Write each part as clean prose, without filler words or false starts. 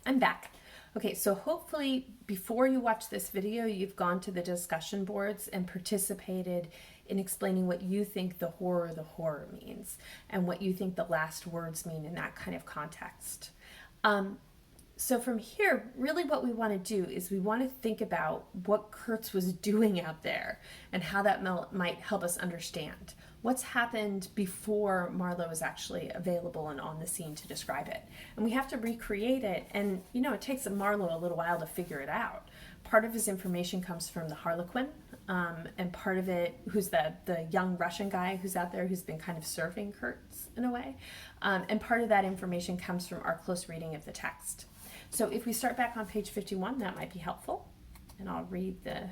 I'm back. Okay, so hopefully before you watch this video, you've gone to the discussion boards and participated in explaining what you think the horror means and what you think the last words mean in that kind of context. So from here, really what we want to do is we want to think about what Kurtz was doing out there and how that might help us understand what's happened before Marlowe was actually available and on the scene to describe it. And we have to recreate it, and it takes Marlowe a little while to figure it out. Part of his information comes from the Harlequin, and part of it, who's the young Russian guy who's out there who's been kind of serving Kurtz in a way, and part of that information comes from our close reading of the text. So if we start back on page 51, that might be helpful. And I'll read the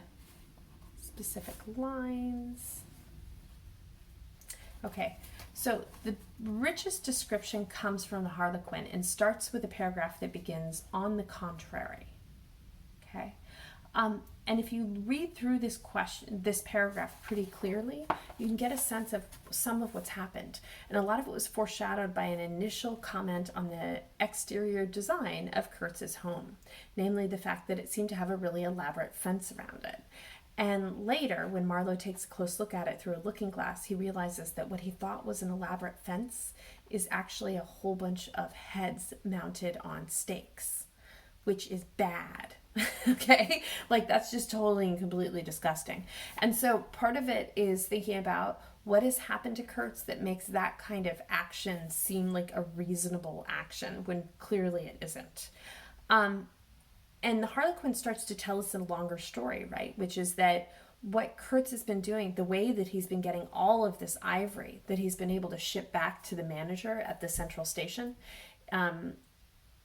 specific lines. Okay, so the richest description comes from the Harlequin and starts with a paragraph that begins, "On the contrary." Okay, and if you read through this paragraph pretty clearly, you can get a sense of some of what's happened. And a lot of it was foreshadowed by an initial comment on the exterior design of Kurtz's home, namely the fact that it seemed to have a really elaborate fence around it. And later, when Marlowe takes a close look at it through a looking glass, he realizes that what he thought was an elaborate fence is actually a whole bunch of heads mounted on stakes, which is bad. Okay, like that's just totally and completely disgusting. And so part of it is thinking about what has happened to Kurtz that makes that kind of action seem like a reasonable action when clearly it isn't. And the Harlequin starts to tell us a longer story, right? Which is that what Kurtz has been doing, the way that he's been getting all of this ivory that he's been able to ship back to the manager at the central station,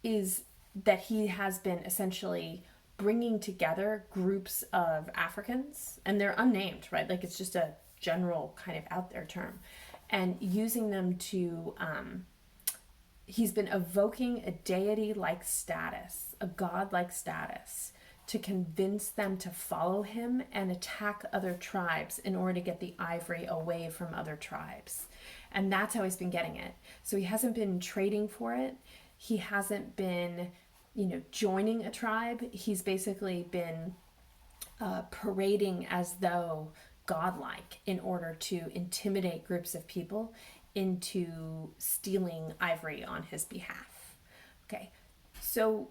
is that he has been essentially bringing together groups of Africans, and they're unnamed, right? Like it's just a general kind of out there term, and using them to, he's been evoking a deity-like status, a god-like status, to convince them to follow him and attack other tribes in order to get the ivory away from other tribes. And that's how he's been getting it. So he hasn't been trading for it. He hasn't been joining a tribe. He's basically been parading as though godlike in order to intimidate groups of people into stealing ivory on his behalf. Okay, so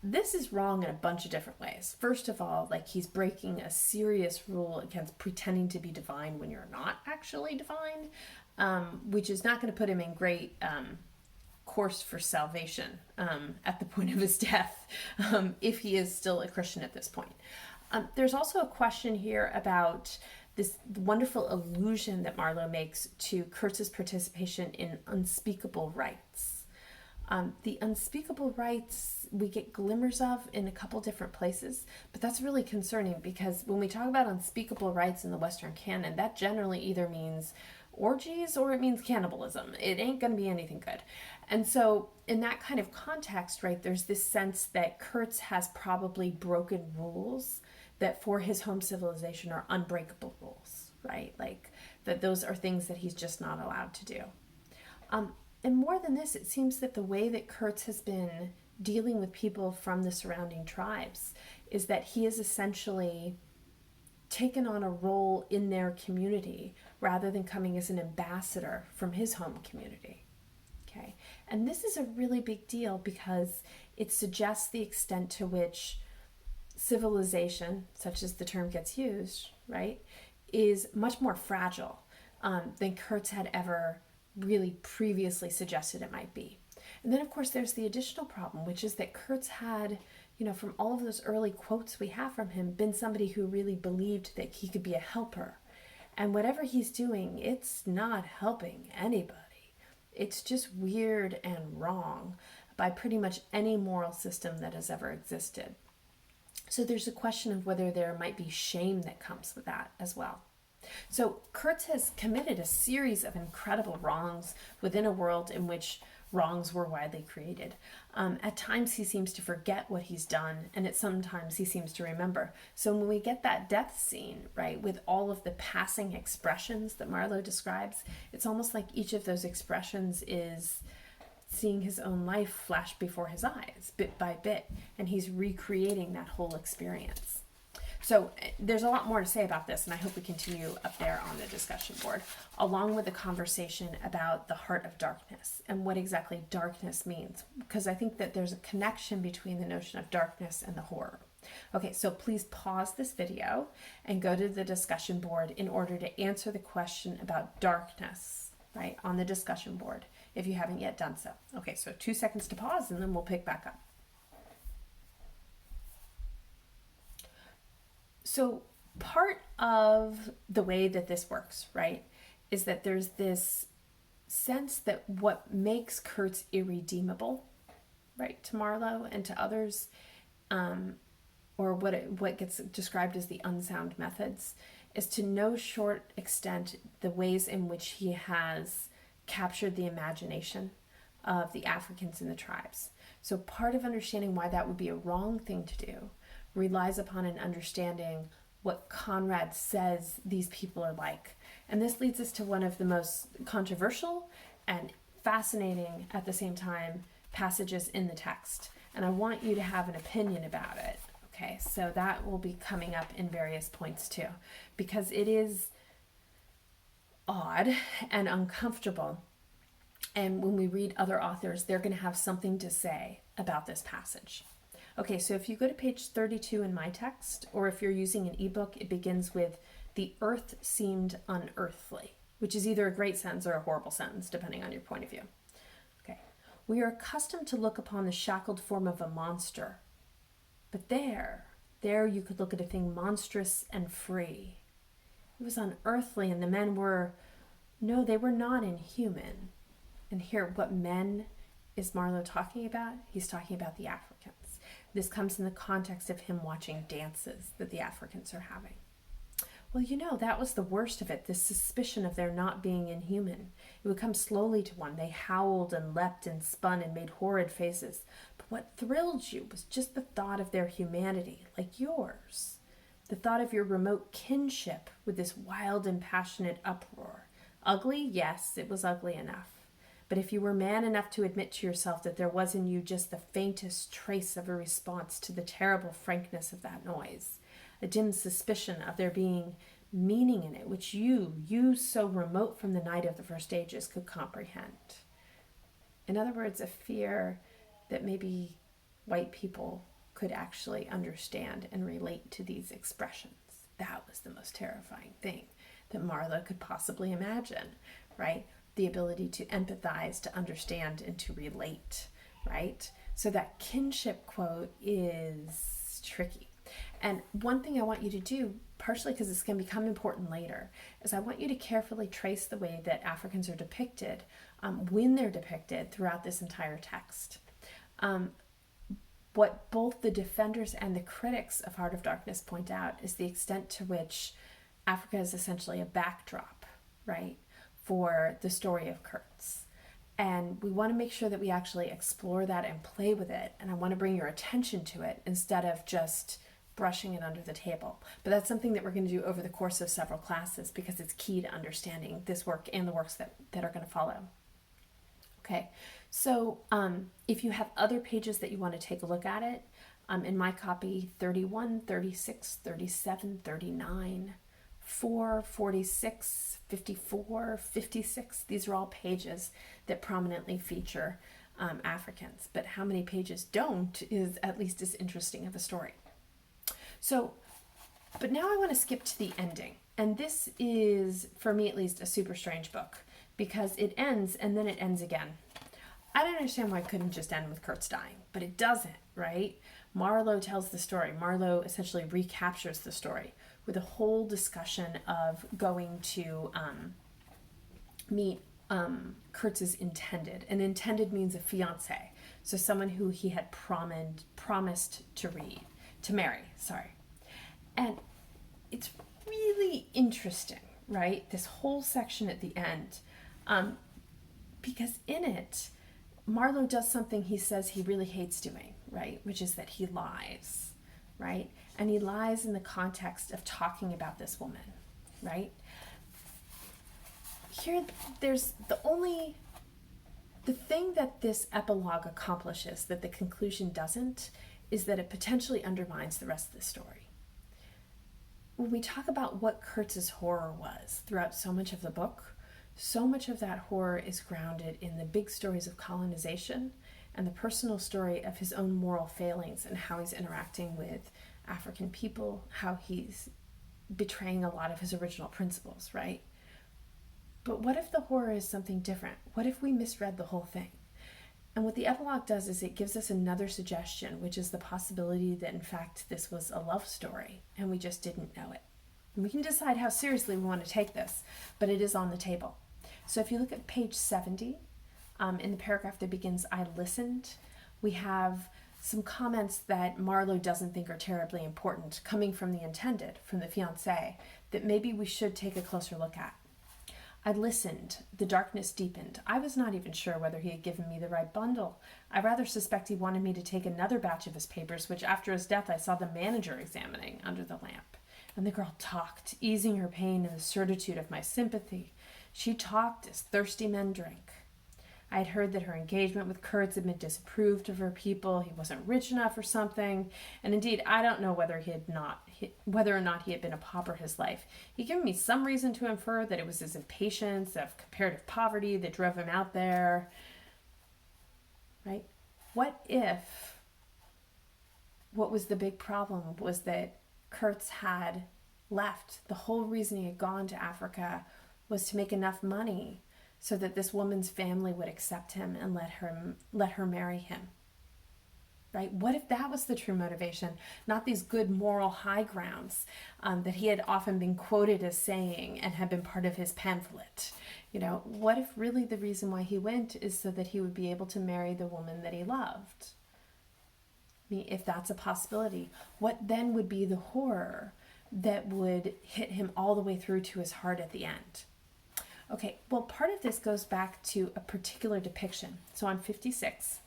this is wrong in a bunch of different ways. First of all, like he's breaking a serious rule against pretending to be divine when you're not actually divine, which is not going to put him in great course for salvation at the point of his death, if he is still a Christian at this point. There's also a question here about this wonderful allusion that Marlowe makes to Kurtz's participation in unspeakable rites. The unspeakable rites we get glimmers of in a couple different places, but that's really concerning because when we talk about unspeakable rites in the Western canon, that generally either means orgies or it means cannibalism. It ain't going to be anything good. And so in that kind of context, right, there's this sense that Kurtz has probably broken rules that for his home civilization are unbreakable rules, right? Like that those are things that he's just not allowed to do. And more than this, it seems that the way that Kurtz has been dealing with people from the surrounding tribes is that he has essentially taken on a role in their community rather than coming as an ambassador from his home community. Okay, and this is a really big deal because it suggests the extent to which civilization, such as the term gets used, right, is much more fragile than Kurtz had ever really previously suggested it might be. And then, of course, there's the additional problem, which is that Kurtz had, from all of those early quotes we have from him, been somebody who really believed that he could be a helper. And whatever he's doing, it's not helping anybody. It's just weird and wrong by pretty much any moral system that has ever existed. So there's a question of whether there might be shame that comes with that as well. So Kurtz has committed a series of incredible wrongs within a world in which wrongs were widely created. At times he seems to forget what he's done, and at sometimes he seems to remember. So when we get that death scene, right, with all of the passing expressions that Marlowe describes, it's almost like each of those expressions is seeing his own life flash before his eyes, bit by bit, and he's recreating that whole experience. So there's a lot more to say about this, and I hope we continue up there on the discussion board, along with a conversation about the heart of darkness and what exactly darkness means, because I think that there's a connection between the notion of darkness and the horror. Okay, so please pause this video and go to the discussion board in order to answer the question about darkness, right, on the discussion board, if you haven't yet done so. Okay, so 2 seconds to pause, and then we'll pick back up. So part of the way that this works, right, is that there's this sense that what makes Kurtz irredeemable, right, to Marlowe and to others, or what gets described as the unsound methods, is to no short extent the ways in which he has captured the imagination of the Africans in the tribes. So part of understanding why that would be a wrong thing to do relies upon an understanding what Conrad says these people are like. And this leads us to one of the most controversial and fascinating at the same time passages in the text. And I want you to have an opinion about it. Okay, so that will be coming up in various points too, because it is odd and uncomfortable. And when we read other authors, they're going to have something to say about this passage. Okay, so if you go to page 32 in my text, or if you're using an ebook, it begins with, "The earth seemed unearthly," which is either a great sentence or a horrible sentence, depending on your point of view. Okay, "We are accustomed to look upon the shackled form of a monster, but there you could look at a thing monstrous and free. It was unearthly, and the men were, no, they were not inhuman." And here, what men is Marlowe talking about? He's talking about the Africans. This comes in the context of him watching dances that the Africans are having. Well, that was the worst of it, this suspicion of their not being inhuman. It would come slowly to one. They howled and leapt and spun and made horrid faces. But what thrilled you was just the thought of their humanity, like yours. The thought of your remote kinship with this wild and passionate uproar. Ugly? Yes, it was ugly enough. But if you were man enough to admit to yourself that there was in you just the faintest trace of a response to the terrible frankness of that noise, a dim suspicion of there being meaning in it, which you so remote from the night of the first ages, could comprehend. In other words, a fear that maybe white people could actually understand and relate to these expressions. That was the most terrifying thing that Marlowe could possibly imagine, right? The ability to empathize, to understand, and to relate, right? So that kinship quote is tricky. And one thing I want you to do, partially because it's going to become important later, is I want you to carefully trace the way that Africans are depicted when they're depicted throughout this entire text. What both the defenders and the critics of Heart of Darkness point out is the extent to which Africa is essentially a backdrop, right, for the story of Kurtz. And we want to make sure that we actually explore that and play with it. And I want to bring your attention to it instead of just brushing it under the table. But that's something that we're going to do over the course of several classes, because it's key to understanding this work and the works that are going to follow. Okay, so if you have other pages that you want to take a look at it, in my copy, 31, 36, 37, 39, 4, 46, 54, 56, these are all pages that prominently feature Africans. But how many pages don't is at least as interesting of a story. So, but now I want to skip to the ending. And this is, for me at least, a super strange book, because it ends and then it ends again. I don't understand why it couldn't just end with Kurtz dying, but it doesn't, right? Marlowe tells the story. Marlowe essentially recaptures the story with a whole discussion of going to meet Kurtz's intended. And intended means a fiance, so someone who he had promised to marry. And it's really interesting, right? This whole section at the end, because in it, Marlowe does something he says he really hates doing, right? Which is that he lies, right? And he lies in the context of talking about this woman, right? Here, there's the only The thing that this epilogue accomplishes that the conclusion doesn't is that it potentially undermines the rest of the story. When we talk about what Kurtz's horror was throughout so much of the book, so much of that horror is grounded in the big stories of colonization and the personal story of his own moral failings and how he's interacting with African people, how he's betraying a lot of his original principles, right? But what if the horror is something different? What if we misread the whole thing? And what the epilogue does is it gives us another suggestion, which is the possibility that in fact this was a love story and we just didn't know it. And we can decide how seriously we want to take this, but it is on the table. So if you look at page 70, in the paragraph that begins, "I listened," we have some comments that Marlowe doesn't think are terribly important coming from the intended, from the fiancé, that maybe we should take a closer look at. "I listened. The darkness deepened. I was not even sure whether he had given me the right bundle. I rather suspect he wanted me to take another batch of his papers, which after his death I saw the manager examining under the lamp. And the girl talked, easing her pain in the certitude of my sympathy. She talked as thirsty men drink. I had heard that her engagement with Kurtz had been disapproved of her people. He wasn't rich enough or something. And indeed, I don't know whether or not he had been a pauper his life. He gave me some reason to infer that it was his impatience of comparative poverty that drove him out there." Right? What if what was the big problem was that Kurtz had left? The whole reason he had gone to Africa was to make enough money so that this woman's family would accept him and let her marry him. Right? What if that was the true motivation, not these good moral high grounds that he had often been quoted as saying and had been part of his pamphlet? What if really the reason why he went is so that he would be able to marry the woman that he loved? I mean, if that's a possibility, what then would be the horror that would hit him all the way through to his heart at the end? Okay, well, part of this goes back to a particular depiction. So on 56,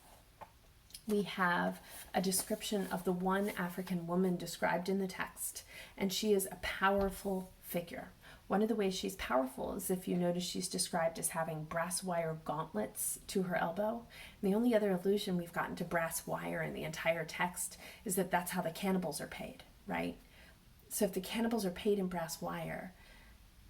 we have a description of the one African woman described in the text, and she is a powerful figure. One of the ways she's powerful is if you notice she's described as having brass wire gauntlets to her elbow. And the only other allusion we've gotten to brass wire in the entire text is that that's how the cannibals are paid, right? So if the cannibals are paid in brass wire,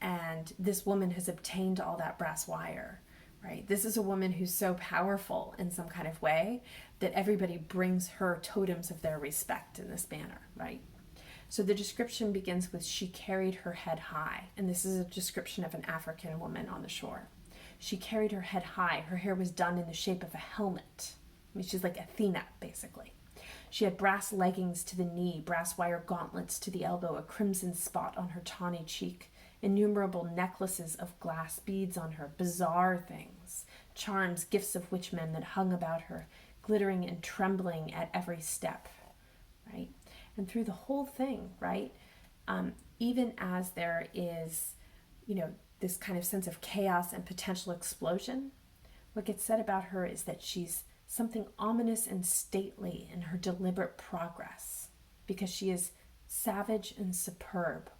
and this woman has obtained all that brass wire, right? This is a woman who's so powerful in some kind of way that everybody brings her totems of their respect in this manner, right? So the description begins with, "She carried her head high." And this is a description of an African woman on the shore. "She carried her head high. Her hair was done in the shape of a helmet." I mean, she's like Athena, basically. "She had brass leggings to the knee, brass wire gauntlets to the elbow, a crimson spot on her tawny cheek, innumerable necklaces of glass beads on her, bizarre things, charms, gifts of witchmen that hung about her, glittering and trembling at every step," right? And through the whole thing, right, even as there is, this kind of sense of chaos and potential explosion, what gets said about her is that she's something ominous and stately in her deliberate progress, because she is savage and superb,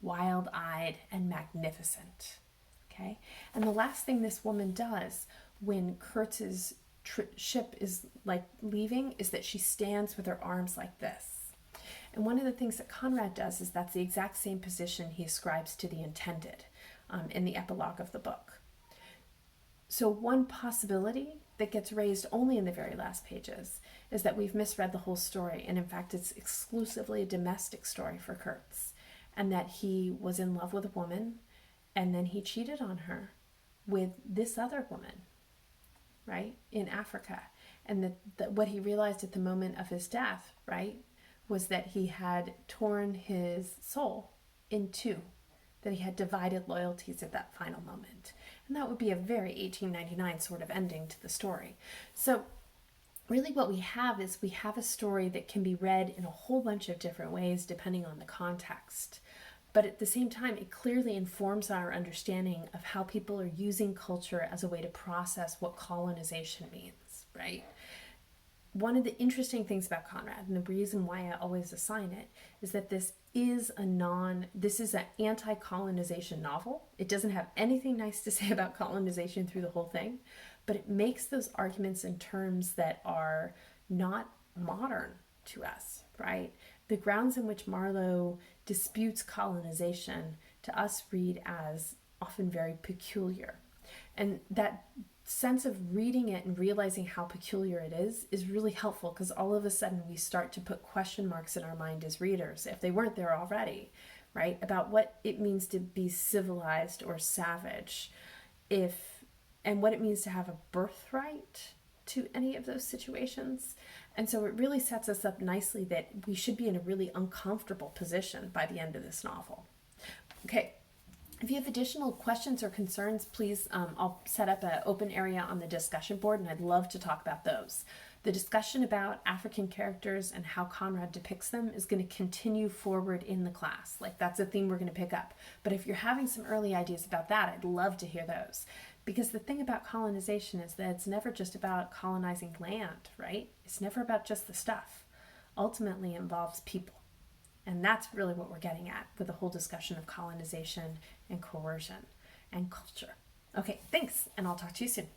wild-eyed and magnificent. Okay? And the last thing this woman does when Kurtz's ship is leaving is that she stands with her arms like this. And one of the things that Conrad does is that's the exact same position he ascribes to the intended in the epilogue of the book. So one possibility that gets raised only in the very last pages is that we've misread the whole story, and in fact it's exclusively a domestic story for Kurtz, and that he was in love with a woman and then he cheated on her with this other woman, right, in Africa. And that what he realized at the moment of his death, right, was that he had torn his soul in two, that he had divided loyalties at that final moment. And that would be a very 1899 sort of ending to the story. So really what we have is we have a story that can be read in a whole bunch of different ways depending on the context. But at the same time, it clearly informs our understanding of how people are using culture as a way to process what colonization means, right? One of the interesting things about Conrad, and the reason why I always assign it, is that this is an anti-colonization novel. It doesn't have anything nice to say about colonization through the whole thing, but it makes those arguments in terms that are not modern to us, right? The grounds in which Marlowe disputes colonization to us read as often very peculiar. And that sense of reading it and realizing how peculiar it is really helpful, because all of a sudden we start to put question marks in our mind as readers, if they weren't there already, right? About what it means to be civilized or savage, and what it means to have a birthright to any of those situations. And so it really sets us up nicely that we should be in a really uncomfortable position by the end of this novel. Okay, if you have additional questions or concerns, please, I'll set up an open area on the discussion board, and I'd love to talk about those. The discussion about African characters and how Conrad depicts them is going to continue forward in the class. Like, that's a theme we're going to pick up. But if you're having some early ideas about that, I'd love to hear those. Because the thing about colonization is that it's never just about colonizing land, right? It's never about just the stuff. Ultimately, it involves people. And that's really what we're getting at with the whole discussion of colonization and coercion and culture. Okay, thanks, and I'll talk to you soon.